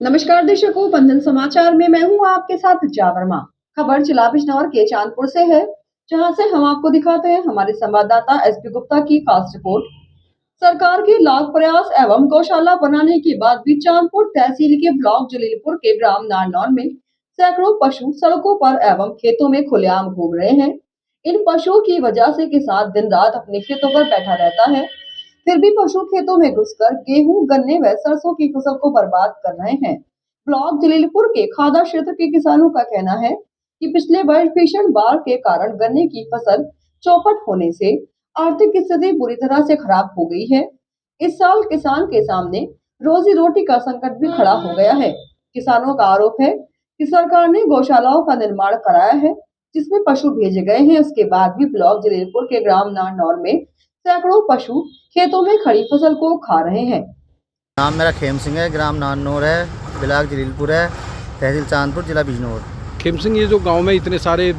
नमस्कार दर्शकों, बंधन समाचार में मैं हूं आपके साथ जावरमा। खबर जिला बिजनौर के चांदपुर से है, जहां से हम आपको दिखाते हैं हमारे संवाददाता एसपी गुप्ता की खास रिपोर्ट। सरकार के लाख प्रयास एवं गौशाला बनाने के बाद भी चांदपुर तहसील के ब्लॉक जलीलपुर के ग्राम नारनौल में सैकड़ों पशु सड़कों पर एवं खेतों में खुलेआम घूम रहे हैं। इन पशुओं की वजह से किसान दिन रात अपने खेतों पर बैठा रहता है, फिर भी पशु खेतों में घुसकर गेहूं, गन्ने व सरसों की फसल को बर्बाद कर रहे हैं। ब्लॉक जलीलपुर के खादा क्षेत्र के किसानों का कहना है कि पिछले वर्ष भीषण बाढ़ के कारण गन्ने की फसल चौपट होने से आर्थिक स्थिति बुरी तरह से खराब हो गई है। इस साल किसान के सामने रोजी रोटी का संकट भी खड़ा हो गया है। किसानों का आरोप है कि सरकार ने गौशालाओं का निर्माण कराया है, जिसमें पशु भेजे गए हैं। उसके बाद भी ब्लॉक जलीलपुर के ग्राम नारनौल में सैकड़ों पशु खेतों में खड़ी फसल को खा रहे हैं। नाम मेरा खेम सिंह है, ग्राम नारनौल है, ब्लॉक जलीलपुर है, तहसील चांदपुर, जिला बिजनौर। खेम सिंह, ये जो गांव में इतने सारे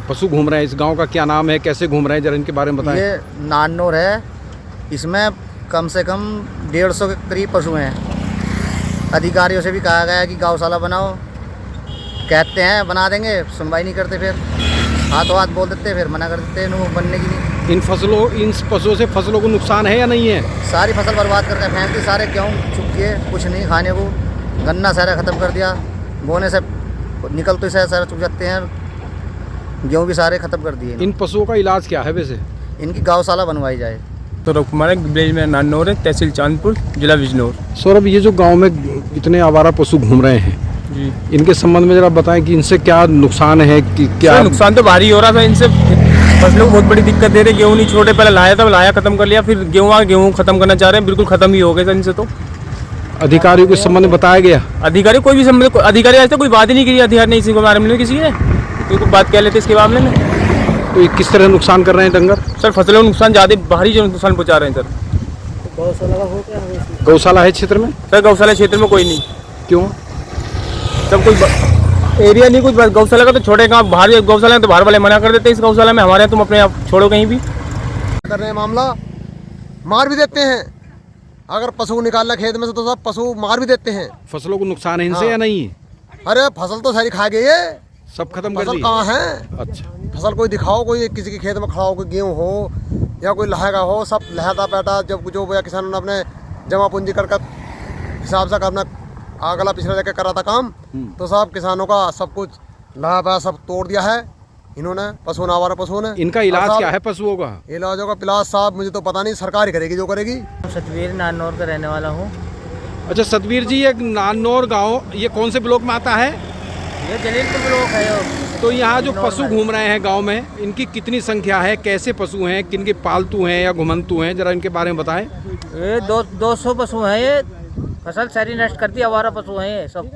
पशु घूम रहे हैं, इस गांव का क्या नाम है, कैसे घूम रहे हैं, जरा इनके बारे में बताएं। ये नारनौल है, इसमें कम से कम 150 के करीब पशु हैं। अधिकारियों से भी कहा गया है कि गौशाला बनाओ, कहते हैं बना देंगे, सुनवाई नहीं करते, फिर हाथों हाथ बोल देते, फिर मना कर देते हैं बनने की नहीं। इन पशुओं से फसलों को नुकसान है या नहीं है? सारी फसल बर्बाद करके फेंक दी, सारे गेहूँ चुक किए, कुछ नहीं खाने को, गन्ना सारा ख़त्म कर दिया, बोने से निकल तो सारा चुक जाते हैं, गेहूँ भी सारे ख़त्म कर दिए। इन पशुओं का इलाज क्या है वैसे? इनकी गौशाला बनवाई जाए। तो रुकमार विलेज में नारनौल है, तहसील चांदपुर, जिला बिजनौर। सौरभ, ये जो गांव में इतने आवारा पशु घूम रहे हैं जी, इनके संबंध में जरा बताएं कि इनसे क्या नुकसान है, कि क्या नुकसान तो भारी हो रहा था इनसे। फसलों को बहुत बड़ी दिक्कत दे रही। गेहूँ नहीं छोटे, पहले लाया था, लाया खत्म कर लिया, फिर गेहूँ खत्म करना चाह रहे हैं, बिल्कुल खत्म ही हो गए इनसे। तो अधिकारियों के संबंध में बताया गया? अधिकारी कोई भी संबंध, अधिकारी आज तक कोई बात ही नहीं की। अधिकारी ने इसी के बारे में किसी ने कोई बात कह लेते इसके मामले में। तो ये किस तरह नुकसान कर रहे हैं डंगर? सर फसलों को नुकसान ज़्यादा भारी जो नुकसान पहुँचा रहे हैं। सर गौशाला है क्षेत्र में? सर गौशाला क्षेत्र में कोई नहीं। क्यों? सब कोई एरिया नहीं, कुछ गौशाला का तो छोटे गाँव, बाहर गौशाला तो बाहर वाले मना कर देते हैं इस गौशाला में, हमारे यहाँ तुम अपने आप छोड़ो कहीं भी। कर रहे हैं मामला, मार भी देते हैं। अगर पशु को निकालना खेत में से तो सब पशु मार भी देते हैं। फसलों को नुकसान है इनसे? हाँ। या नहीं? अरे फसल तो सारी खा गई है, सब खत्म कर फसल दी? कहाँ है? अच्छा, फसल कोई दिखाओ, कोई किसी के खेत में खड़ा हो, कोई गेहूँ हो या कोई लहेगा हो, सब लहता पैटा जब जो किसानों ने अपने जमा पूंजी कर हिसाब से अपना अगला पिछला लेकर करा था काम, तो सब किसानों का सब कुछ लहा पा सब तोड़ दिया है इन्होंने, पशु आवारा पशु ने। इनका इलाज क्या है पशुओं का? इलाजों का पिलाज साहब मुझे तो पता नहीं, सरकार ही करेगी जो करेगी। सतवीर नारनौल का रहने वाला हूँ। अच्छा सतवीर जी, ये नारनौल गांव ये कौन से ब्लॉक में आता है? ये जलीलपुर ब्लॉक है। तो यहाँ जो पशु घूम रहे हैं गांव में, इनकी कितनी संख्या है, कैसे पशु हैं, किनके पालतू हैं या घुमंतू हैं, जरा इनके बारे में बताएं। ये 200 पशु हैं। ये फसल सारी नष्ट करती, आवारा पशु हैं ये सब।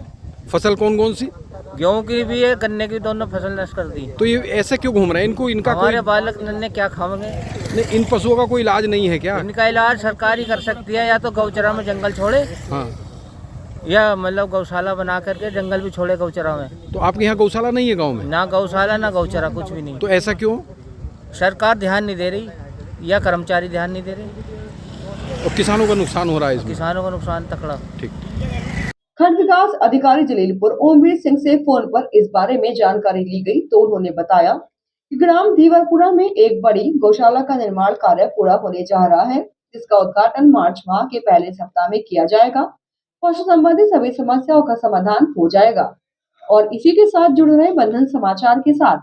फसल कौन कौन सी? गेहूँ की भी है, गन्ने की, दोनों फसल नष्ट कर दी। तो ये ऐसे क्यों घूम रहे हैं? इनको इनका हमारे कोई बालक नन्हे क्या खाओगे? नहीं, इन पशुओं का कोई इलाज नहीं है क्या? इनका इलाज सरकार ही कर सकती है, या तो गौचरा में जंगल छोड़े, हाँ, या मतलब गौशाला बना करके जंगल भी छोड़े गौचरा में। तो आपके यहाँ गौशाला नहीं है गाँव में? ना गौशाला ना गौचरा, कुछ भी नहीं। तो ऐसा क्यों? सरकार ध्यान नहीं दे रही या कर्मचारी ध्यान नहीं दे रहे, और किसानों का नुकसान हो रहा है इसमें? किसानों का नुकसान तकड़ा। ठीक। खंड विकास अधिकारी जलीलपुर ओमवीर सिंह से फोन पर इस बारे में जानकारी ली गई, तो उन्होंने बताया कि ग्राम धीवरपुरा में एक बड़ी गौशाला का निर्माण कार्य पूरा होने जा रहा है, जिसका उद्घाटन मार्च माह के पहले सप्ताह में किया जाएगा। पशु संबंधी सभी समस्याओं का समाधान हो जाएगा। और इसी के साथ जुड़ रहे बंधन समाचार के साथ